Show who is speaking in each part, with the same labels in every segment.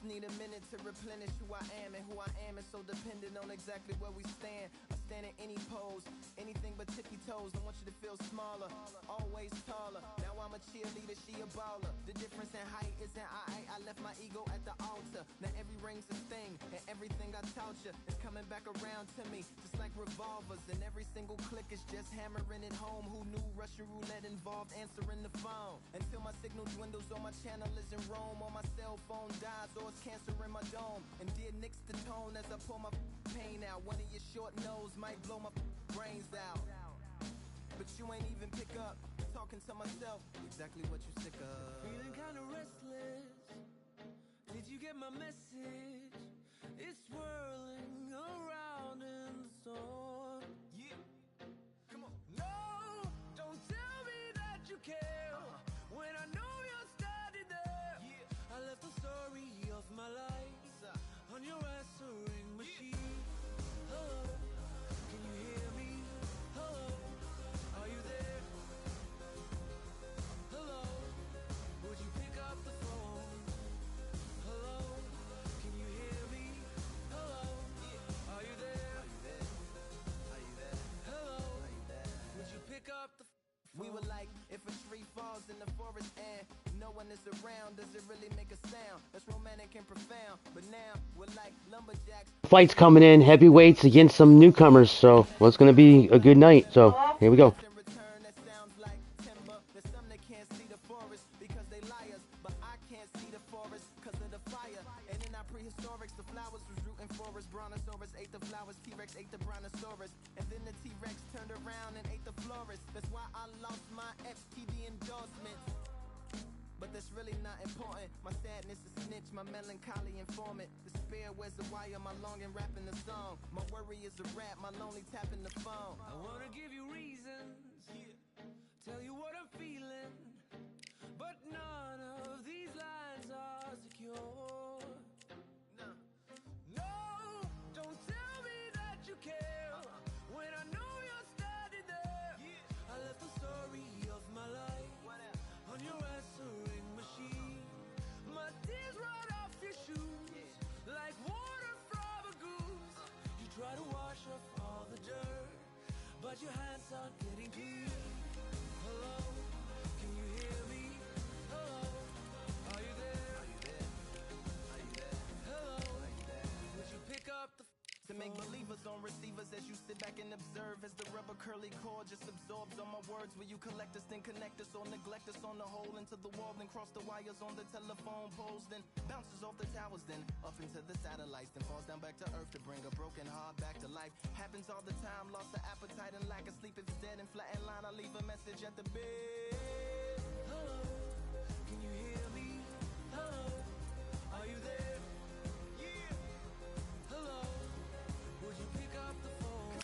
Speaker 1: need a minute to replenish who I am, and who I am is so dependent on exactly where we stand. I stand in any pose, anything but tippy toes. I want you to feel smaller, always taller. Now I'm a cheerleader, she a baller. The difference in height isn't I left my ego at the altar. Now every ring's a thing, and everything I taught you is coming back around to me, just like revolvers. And every single click is just hammering it home. Who knew Russian roulette involved answering the phone? Until my signal dwindles or my channel is in Rome, or my cell phone dies, or it's cancer in my dome. And dear nicks the tone as I pull my pain out. One of your short nose might blow my brains out, but you ain't even pick up. Talking to myself, exactly what you sick of.
Speaker 2: Feeling kinda restless. Did you get my message? It's swirling around in the storm.
Speaker 1: Yeah, come on.
Speaker 2: No, don't tell me that you care when I know you're standing there.
Speaker 1: Yeah.
Speaker 2: I left the story of my life on your answering machine. Hello, can you hear me? Hello, are you there? Hello, would you pick up the phone? Hello, can you hear me? Hello, are you there?
Speaker 1: Are you there?
Speaker 2: Hello,
Speaker 1: Are you there?
Speaker 2: would you pick up the phone?
Speaker 1: We were like, if a tree falls in the forest and no one is around, does it really make a sound? That's romantic and profound. But now we're like lumberjacks.
Speaker 3: Fights coming in, heavyweights against some newcomers, so well, it's going to be a good night. So here we go.
Speaker 1: In return, that sounds like timber. There's some that can't see the forest because they liars, but I can't see the forest because of the fire. And in our prehistorics, the flowers was rooting for us. Brontosaurus ate the flowers, T-Rex ate the Brontosaurus, and then the T-Rex turned around and ate the florist. That's why I lost my FTD endorsements. But that's really not important. My sadness is snitch, my melancholy informant. Despair wears the wire, my longing rapping the song. My worry is a rap, my lonely tapping the phone.
Speaker 2: I wanna give you reasons, tell you what I'm feeling, but none of these lines are secure. No, don't tell me that you care when I know you're standing there. I left the story of my life on your answering machine. My tears run off your shoes like water from a goose. You try to wash off all the dirt, but your hands aren't getting clean. Hello, can you hear me? Hello, are you there?
Speaker 1: Are you there?
Speaker 2: Hello,
Speaker 1: Are you there?
Speaker 2: would you pick up the
Speaker 1: To make believers on receivers as you sit back and observe as the rubber curly cord just absorbs all my words. Will you collect us, then connect us, or neglect us on the hole into the wall, then cross the wires on the telephone poles, then bounces off the towers, then up into the satellites, then falls down back to earth to bring a broken heart back to life. Happens all the time, lost the appetite and lack of sleep. If it's dead and flat in line, I leave a message at the bed.
Speaker 2: hello, can you hear me? Hello, are you there?
Speaker 1: Yeah.
Speaker 2: Hello, would you pick up the phone?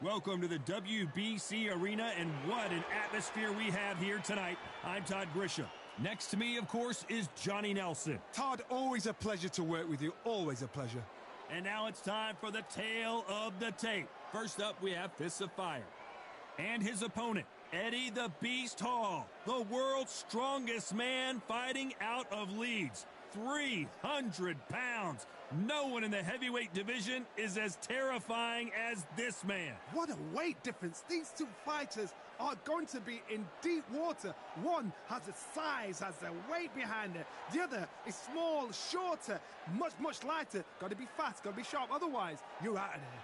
Speaker 4: Welcome to the WBC Arena, and what an atmosphere we have here tonight. I'm Todd Grisham. Next to me, of course, is Johnny Nelson.
Speaker 5: Todd, always a pleasure to work with you. Always a pleasure.
Speaker 4: And now it's time for the tale of the tape. First up, we have Fists of Fire. And his opponent, Eddie the Beast Hall, the world's strongest man fighting out of Leeds. 300 pounds. No one in the heavyweight division is as terrifying as this man.
Speaker 5: What a weight difference. These two fighters are going to be in deep water. One has the size, has the weight behind it. The other is small, shorter, much lighter. Got to be fast, got to be sharp. Otherwise, you're out of there.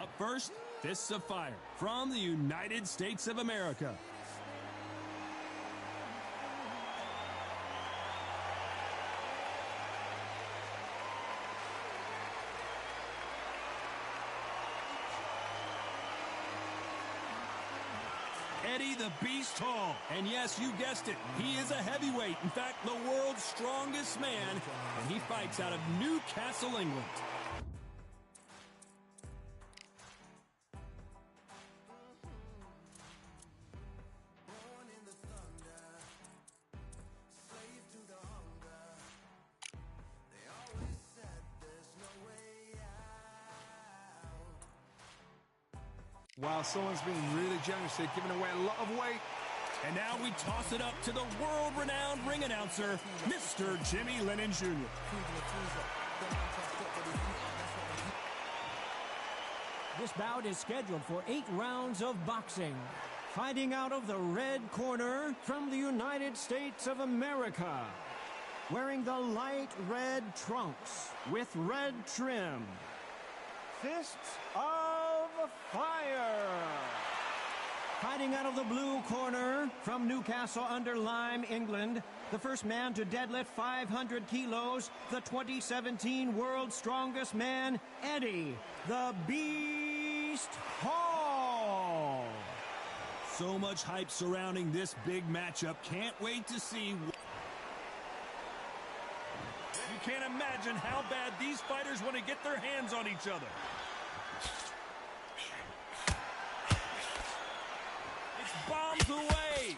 Speaker 4: Up first, Fists of Fire from the United States of America. Eddie the Beast Hall. And yes, you guessed it, he is a heavyweight. In fact, the world's strongest man, and he fights out of Newcastle, England.
Speaker 5: Wow, someone's been really generous here, giving away a lot of weight.
Speaker 4: And now we toss it up to the world-renowned ring announcer, Mr. Jimmy Lennon Jr.
Speaker 6: This bout is scheduled for 8 rounds of boxing. Fighting out of the red corner from the United States of America. Wearing the light red trunks with red trim. Fists of Fire. Fighting out of the blue corner from Newcastle under Lyme, England. The first man to deadlift 500 kilos. The 2017 World's Strongest Man, Eddie the Beast Hall.
Speaker 4: So much hype surrounding this big matchup. Can't wait to see. You can't imagine how bad these fighters want to get their hands on each other. It's bombs away.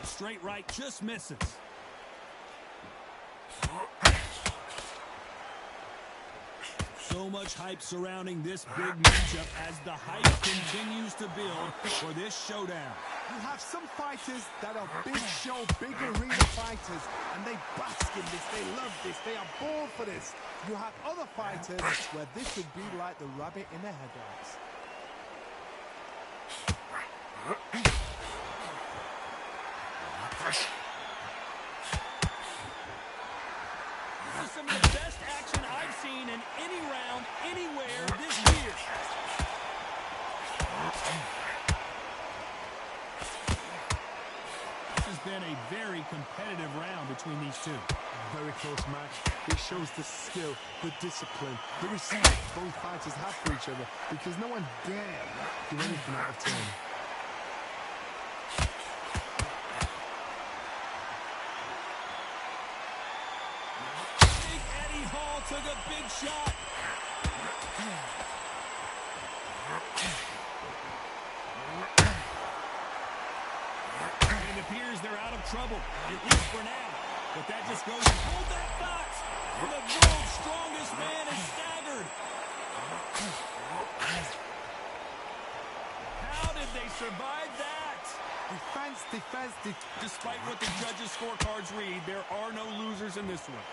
Speaker 4: The straight right just misses. So much hype surrounding this big matchup as the hype continues to build for this showdown.
Speaker 5: You have some fighters that are big show, big arena fighters, and they bask in this, they love this, they are born for this. You have other fighters where this would be like the rabbit in the headlights.
Speaker 4: This is some of the best action I've seen in any round, anywhere this year. This has been a very competitive round between these two.
Speaker 5: Very close match. It shows the skill, the discipline, the respect both fighters have for each other, because no one dare do anything out of turn.
Speaker 4: Big Eddie Hall took a big shot. It appears they're out of trouble, at least for now. But that just goes to hold that thought. The world's strongest man is staggered. How did they survive that?
Speaker 5: Defense, defense,
Speaker 4: Despite what the judges' scorecards read, there are no losers in this one.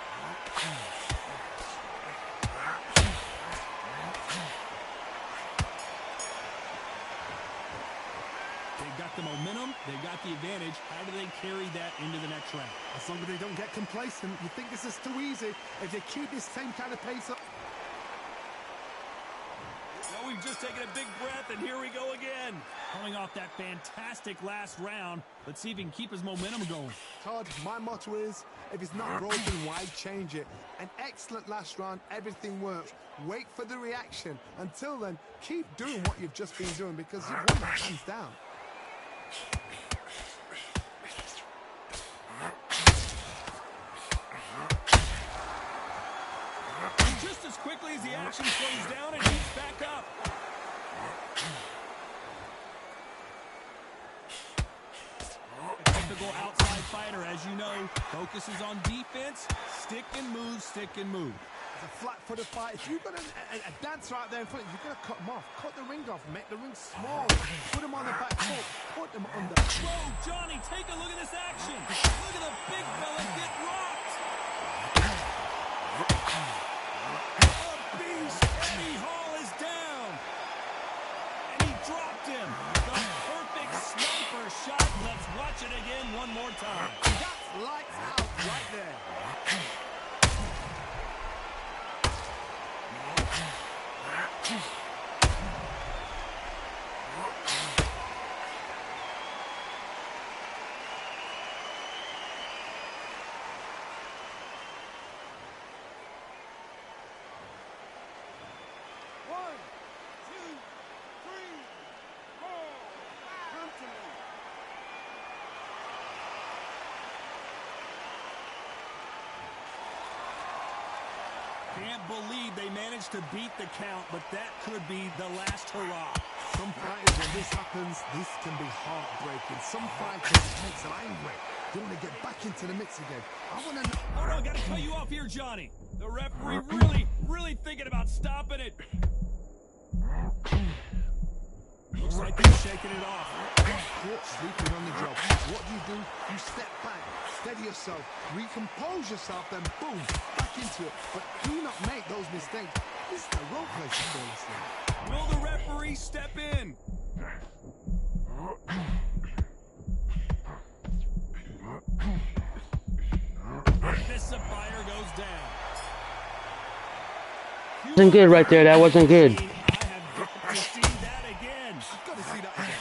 Speaker 4: They've got the momentum, they've got the advantage. How do they carry that into the next round?
Speaker 5: As long as they don't get complacent, you think this is too easy. If they keep this same kind of pace up.
Speaker 4: Well, we've just taken a big breath, and here we go again. Coming off that fantastic last round, let's see if he can keep his momentum going.
Speaker 5: Todd, my motto is, if it's not broken, why change it? An excellent last round, everything worked. Wait for the reaction. Until then, keep doing what you've just been doing, because you've won that hands down.
Speaker 4: Just as quickly as the action slows down, and he's back up. A typical outside fighter, as you know, focuses on defense, stick and move, stick and move.
Speaker 5: It's a flat-footed fight. If you've got a dancer out there in front, you've got to cut him off. Cut the ring off. Make the ring small. Put him on the back foot. Put him on the...
Speaker 4: Whoa, Johnny, take a look at this action. Look at the big fella get rocked. The beast, Eddie Hall, is down. And he dropped him. The perfect sniper shot. Let's watch it again one more time.
Speaker 5: That's lights out right there.
Speaker 4: Can't believe they managed to beat the count, but that could be the last hurrah.
Speaker 5: Some fighters, when this happens, this can be heartbreaking. Some fighters, it makes them angry. They want to get back into the mix again. I want to know.
Speaker 4: Hold on, gotta cut you off here, Johnny. The referee really thinking about stopping it. Looks like he's shaking it off.
Speaker 5: Caught sleeping on the job. What do? You step back, steady yourself, recompose yourself, then boom, back into it. But do not make those mistakes. This is the wrong place to fall asleep.
Speaker 4: Will the referee step in? This fire goes down.
Speaker 3: Wasn't good right there. That wasn't good.
Speaker 4: I have got to see that again.
Speaker 5: I've got to see that again.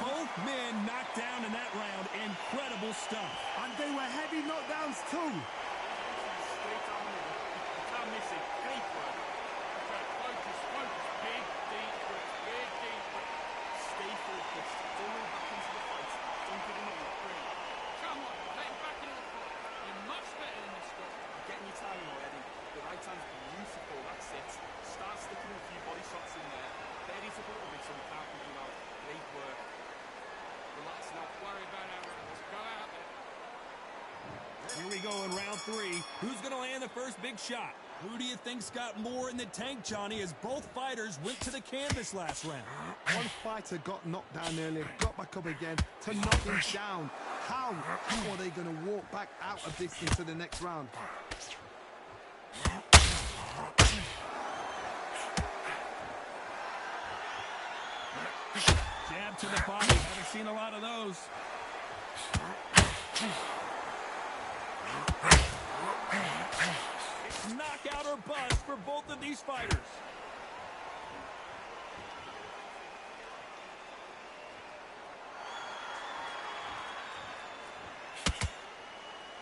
Speaker 4: Both men knocked down in that round. Incredible stuff.
Speaker 5: And they were heavy knockdowns too.
Speaker 7: Straight down the middle. You can't miss it. Great work. Okay, focus. Big, deep breath. Big, deep breath. Stay focused. Don't move back into the fight. Don't give him a look. Breathe. Come on, get back into the fight. You're much better than this stuff. You're getting your timing already. The right hand's beautiful. That's it. Start sticking a few body shots in there. Bury it up a little bit so we can't move you out. Great work. Relax now. Worry about our rounds. Go out there.
Speaker 4: Here we go in round 3. Who's going to land the first big shot? Who do you think's got more in the tank, Johnny, as both fighters went to the canvas last round?
Speaker 5: One fighter got knocked down earlier, got back up again to knock him down. How are they going to walk back out of this into the next round?
Speaker 4: Jab to the body. Haven't seen a lot of those. It's knockout or bust for both of these fighters.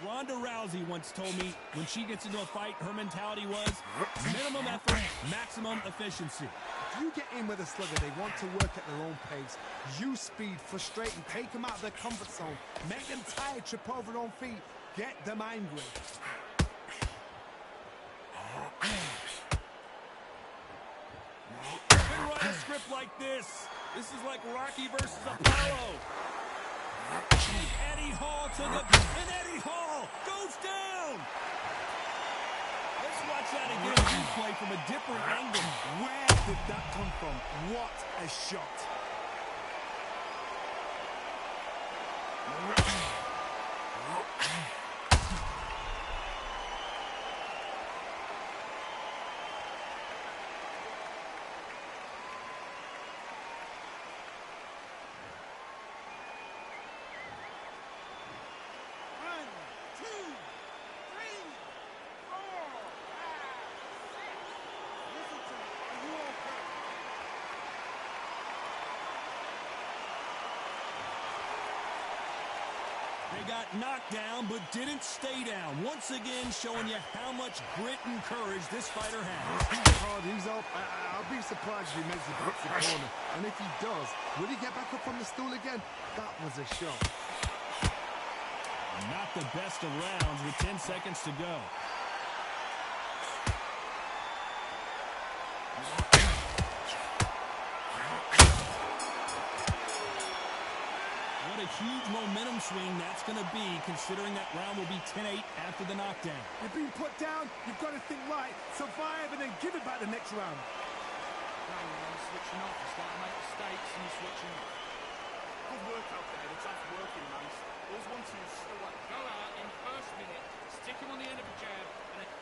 Speaker 4: Ronda Rousey once told me when she gets into a fight, her mentality was minimum effort, maximum efficiency.
Speaker 5: If you get in with a slugger, they want to work at their own pace. Use speed, frustrate them, take them out of their comfort zone, make them tired, trip over their own feet, get them angry.
Speaker 4: Couldn't write a script like this. This is like Rocky versus Apollo. Eddie Hall and Eddie Hall goes down. Let's watch that again. Replay from a different angle.
Speaker 5: Where did that come from? What a shot.
Speaker 4: They got knocked down, but didn't stay down. Once again, showing you how much grit and courage this fighter has.
Speaker 5: He's hard, he's up. I'll be surprised if he makes it back to the corner. And if he does, will he get back up on the stool again? That was a shot.
Speaker 4: Not the best of rounds with 10 seconds to go. What a huge momentum swing that's going to be, considering that round will be 10-8 after the knockdown.
Speaker 5: You've been put down, you've got to think right, survive, and then give it back the next round.
Speaker 7: You're switching off. You start to make mistakes and you're switching off. Good work out there. The top's working nice. Those 1-2s still like go out in first minute. Stick him on the end of a jab. And then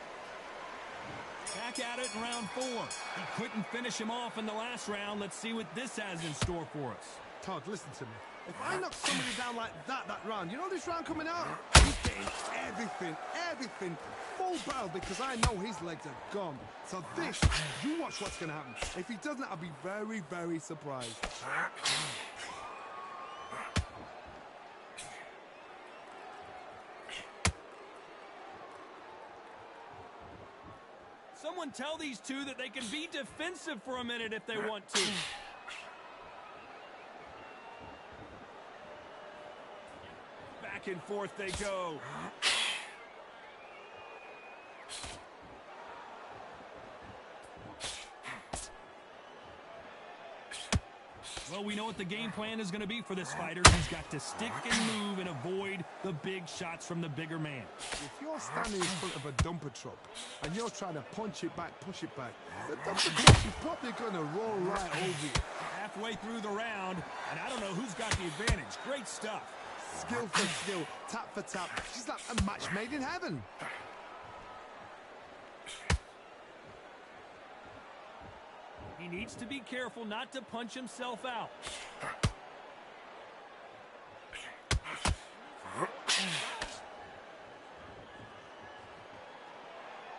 Speaker 4: Back at it in round 4. He couldn't finish him off in the last round. Let's see what this has in store for us.
Speaker 5: Todd, listen to me. If I knock somebody down like that round, you know this round coming out? He's getting everything, full barrel, because I know his legs are gone. So this, you watch what's going to happen. If he doesn't, I'll be very, very surprised.
Speaker 4: Someone tell these two that they can be defensive for a minute if they want to. Back and forth they go. Well, we know what the game plan is going to be for this fighter. He's got to stick and move and avoid the big shots from the bigger man.
Speaker 5: If you're standing in front of a dumper truck and you're trying to punch it back, push it back, the dumper truck is probably going to roll right over you.
Speaker 4: Halfway through the round, and I don't know who's got the advantage. Great stuff.
Speaker 5: Skill for skill, tap for tap. She's like a match made in heaven.
Speaker 4: He needs to be careful not to punch himself out.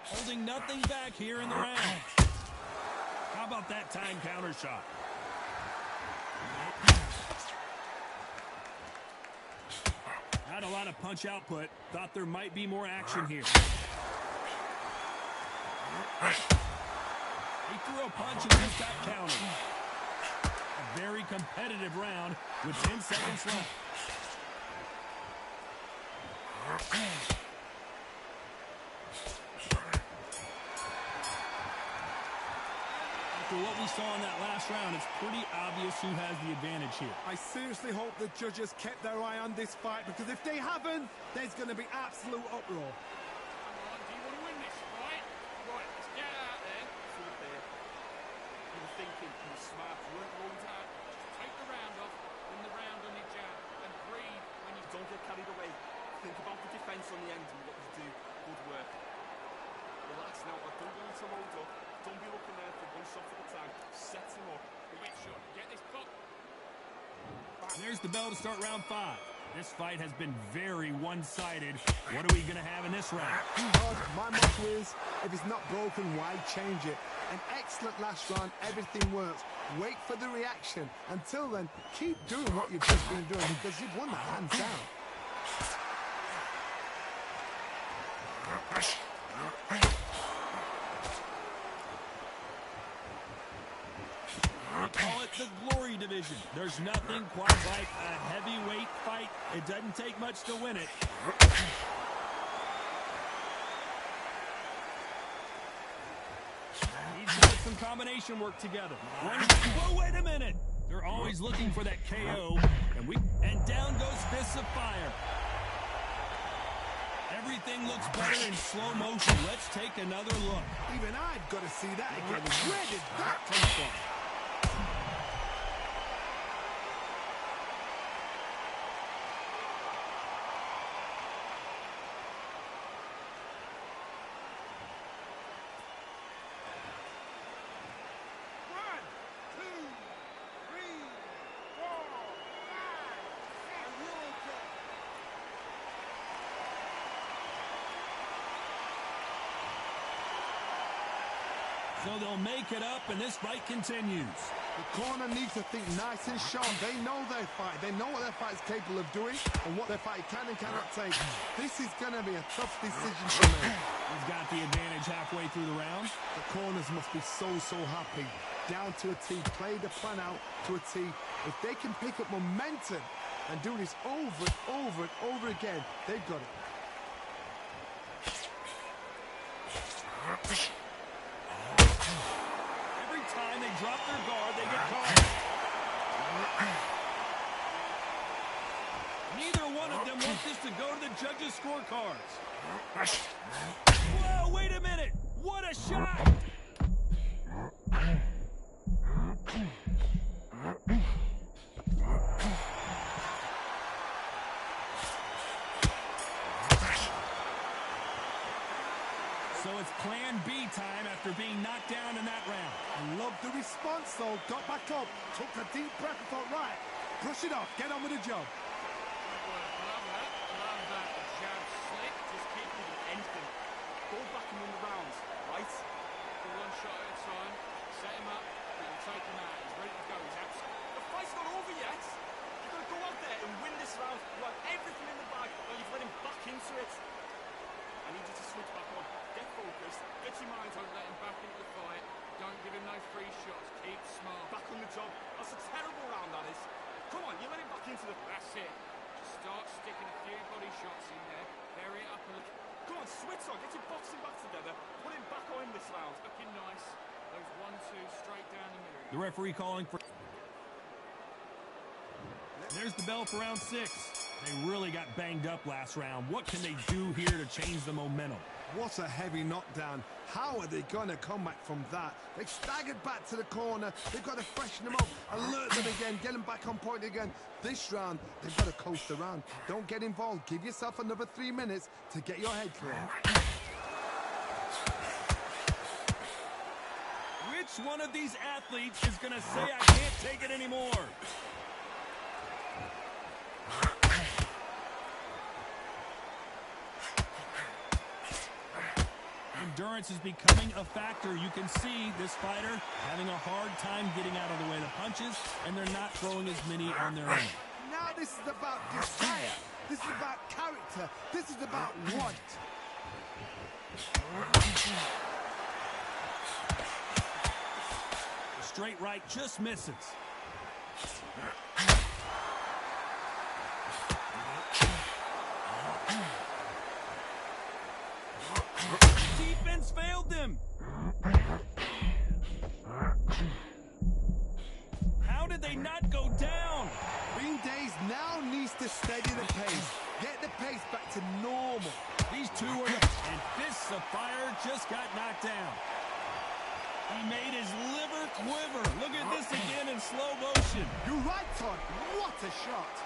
Speaker 4: Holding nothing back here in the round. How about that time counter shot? Not a lot of punch output. Thought there might be more action here. He threw a punch and just got countered. A very competitive round with 10 seconds left. After what we saw in that last round, it's pretty obvious who has the advantage here.
Speaker 5: I seriously hope the judges kept their eye on this fight, because if they haven't, there's going to be absolute uproar.
Speaker 7: Come on, do you want to win this fight? Right, let's get out there. Sort of there. You were thinking, you were smart, you weren't rolled out. Just take the round off, win the round on your jab, and breathe when you don't get carried away. Think about the defense on the end and what you do. Good work. Relax now, but don't go into load up. Don't be looking there for one shot at a time. Set him up. Make sure you get this pop.
Speaker 4: There's the bell to start round 5. This fight has been very one-sided. What are we going to have in this round?
Speaker 5: My motto is, if it's not broken, why change it? An excellent last round, everything works. Wait for the reaction. Until then, keep doing what you've just been doing, because you've won that hands down.
Speaker 4: Call it the glory division. There's nothing quite like a heavyweight fight. It doesn't take much to win it. Needs to put some combination work together. Whoa, wait a minute. They're always looking for that KO. And down goes Fists of Fire. Everything looks better in slow motion. Let's take another look.
Speaker 5: Even I've got to see that again. Where did that come from?
Speaker 4: So they'll make it up, and this fight continues.
Speaker 5: The corner needs to think nice and sharp. They know their fight. They know what their fight is capable of doing and what their fight can and cannot take. This is going to be a tough decision to make.
Speaker 4: He's got the advantage halfway through the round.
Speaker 5: The corners must be so happy. Down to a T. Play the plan out to a T. If they can pick up momentum and do this over and over and over again, they've got it.
Speaker 4: Every time they drop their guard, they get caught. Neither one of them wants this to go to the judges' scorecards. Whoa, wait a minute. What a shot. So it's plan B time after being knocked down in that round.
Speaker 5: I love the response, though. Got back up, took a deep breath and thought, right, brush it off, get on with the job.
Speaker 7: Love that. Jab slick, just keep doing anything. Go back and win the rounds, right? Do one shot at a time, set him up, you can take him out. He's ready to go, he's absolutely... The fight's not over yet. You've got to go out there and win this round. You have everything in the bag, but you've let him back into it. I need you to switch back on. Get focused. Get your mind on, let him back into the fight. Don't give him no free shots. Keep smart. Back on the job. That's a terrible round, that is. Come on, you let him back into the... That's it. Just start sticking a few body shots in there. Bury it up and look. Come on, switch on. Get your boxing back together. Put him back on this round. Looking nice. Those 1-2 straight down the middle.
Speaker 4: The referee calling for... There's the bell for round 6. They really got banged up last round. What can they do here to change the momentum?
Speaker 5: What a heavy knockdown. How are they going to come back from that? They've staggered back to the corner. They've got to freshen them up, alert them again, get them back on point again. This round, they've got to coast around. Don't get involved. Give yourself another 3 minutes to get your head clear.
Speaker 4: Which one of these athletes is going to say, I can't take it anymore? Endurance is becoming a factor. You can see this fighter having a hard time getting out of the way of the punches, and they're not throwing as many on their own.
Speaker 5: Now this is about desire. This is about character. This is about want.
Speaker 4: The straight right just misses. Defense failed them. How did they not go down?
Speaker 5: Bean Days now needs to steady the pace. Get the pace back to normal.
Speaker 4: These two are... And Fists of Fire just got knocked down. He made his liver quiver. Look at this again in slow motion.
Speaker 5: You're right, Todd. What a shot.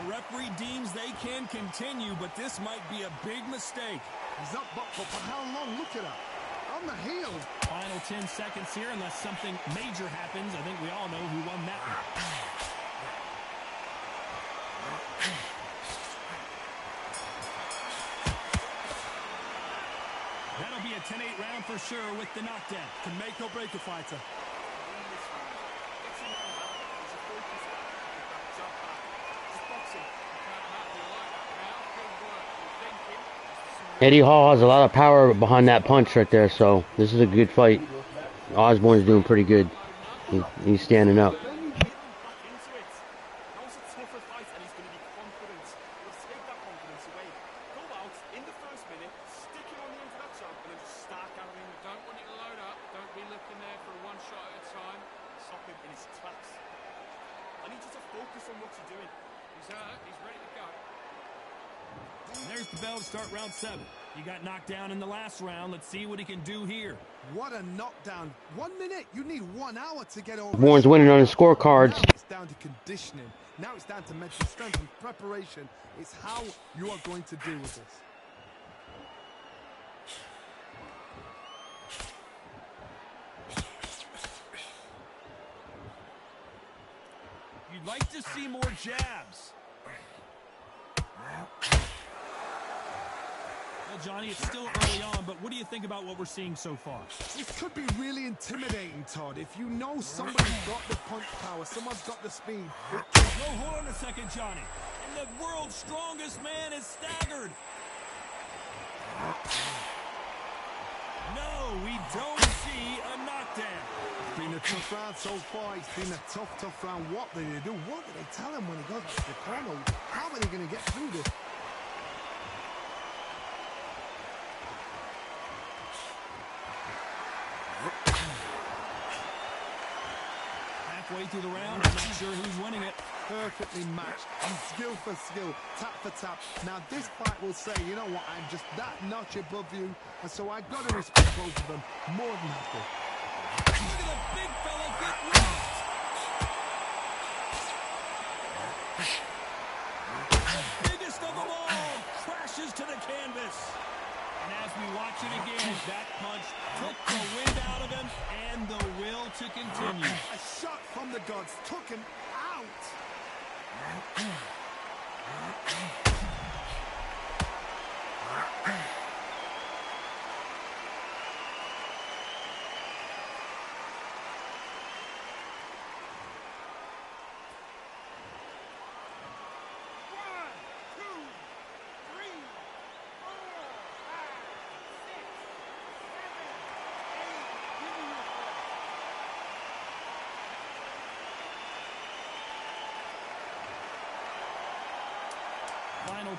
Speaker 4: The referee deems they can continue, but this might be a big mistake.
Speaker 5: He's up, but for how long? Look at that. On the heel.
Speaker 4: Final 10 seconds here, unless something major happens. I think we all know who won that one. That'll be a 10-8 round for sure with the knockdown.
Speaker 5: Can make or break a fighter.
Speaker 3: Eddie Hall has a lot of power behind that punch right there, so this is a good fight. Osborne's doing pretty good. He's standing up.
Speaker 4: There's the bell to start round 7. He got knocked down in the last round. Let's see what he can do here.
Speaker 5: What a knockdown. 1 minute. You need 1 hour to get over.
Speaker 3: Warren's winning on his scorecards.
Speaker 5: Now it's down to conditioning. Now it's down to mental strength and preparation. It's how you are going to deal with this.
Speaker 4: You'd like to see more jabs. Well, Johnny, it's still early on, but what do you think about what we're seeing so far?
Speaker 5: This could be really intimidating, Todd. If you know somebody's got the punch power, someone's got the speed.
Speaker 4: Oh, hold on a second, Johnny. And the world's strongest man is staggered. No, we don't see a knockdown.
Speaker 5: It's been a tough round so far. It's been a tough round. What did they do? What did they tell him when he got to the corner? How are they going to get through this?
Speaker 4: Halfway through the round, I'm not sure who's winning it.
Speaker 5: Perfectly matched, skill for skill, tap for tap. Now this fight will say, you know what, I'm just that notch above you, and so I've got to respect both of them more than happy.
Speaker 4: Look at the big fella get rocked. Biggest of them all crashes to the canvas. And as we watch it again, that punch took the wind out of him and the will to continue.
Speaker 5: A shot from the gods took him out.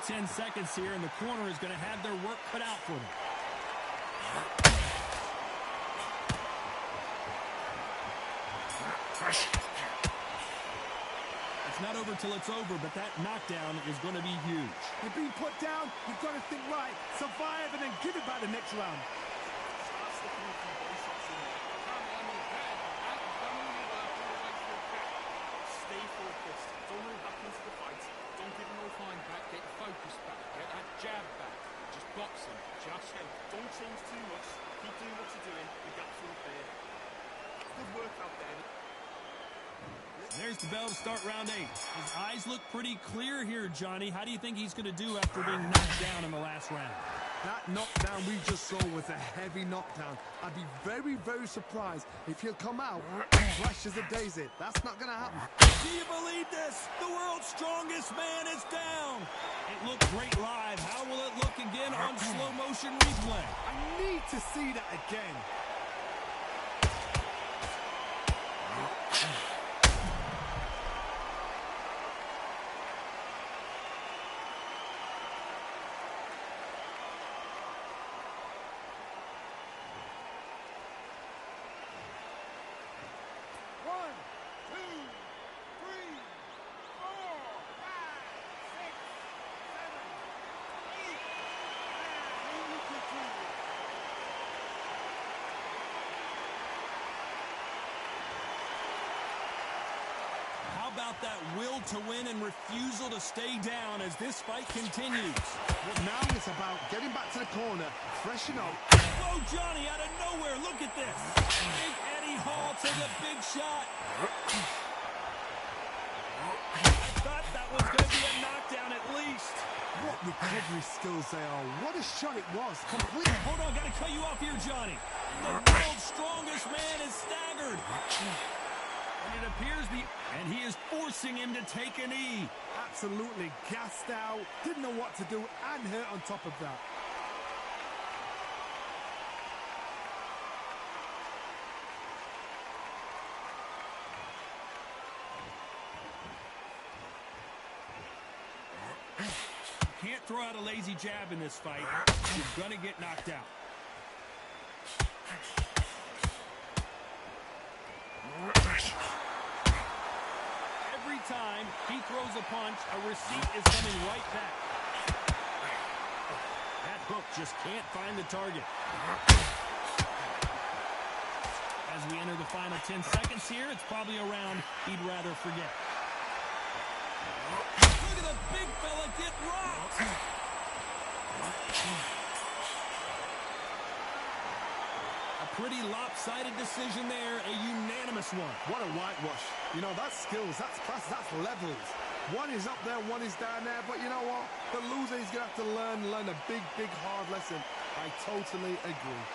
Speaker 4: 10 seconds here, and the corner is going to have their work cut out for them. It's not over till it's over, but that knockdown is going to be huge.
Speaker 5: You're being put down, you've got to think right, survive, and then give it back the next round.
Speaker 7: Start sticking a few body shots in there. Apparently, I mean, you've done all your work all the way through the cap. Stay focused. Don't move back into the fight. Don't give him no fine back. Get your focus back. Get that jab back. Just box him. Just him. Don't change too much. Keep doing what you're doing. The gap's all there. Good work out there.
Speaker 4: There's the bell to start round 8. His eyes look pretty clear here, Johnny. How do you think he's going to do after being knocked down in the last round?
Speaker 5: That knockdown we just saw was a heavy knockdown. I'd be very, very surprised if he'll come out fresh as a daisy. That's not going to happen.
Speaker 4: Do you believe this? The world's strongest man is down. It looked great live. How will it look again on slow motion replay?
Speaker 5: I need to see that again.
Speaker 4: About that will to win and refusal to stay down as this fight continues.
Speaker 5: Well, now it's about getting back to the corner, freshen up.
Speaker 4: Whoa, Johnny, out of nowhere, look at this. Big Eddie Hall take a big shot. I thought that was going to be a knockdown at least.
Speaker 5: What recovery skills they are. What a shot it was. Completely.
Speaker 4: Hold on, got to cut you off here, Johnny. The world's strongest man is staggered. And it appears and he is forcing him to take a knee.
Speaker 5: Absolutely gassed out, didn't know what to do, and hurt on top of that.
Speaker 4: You can't throw out a lazy jab in this fight. You're gonna get knocked out. Every time he throws a punch, a receipt is coming right back. That hook just can't find the target. As we enter the final 10 seconds here, it's probably a round he'd rather forget. Look at the big fella get rocked. Pretty lopsided decision there, a unanimous one.
Speaker 5: What a whitewash. You know, that's skills, that's class, that's levels. One is up there, one is down there, but you know what? The loser is going to have to learn a big, big, hard lesson. I totally agree.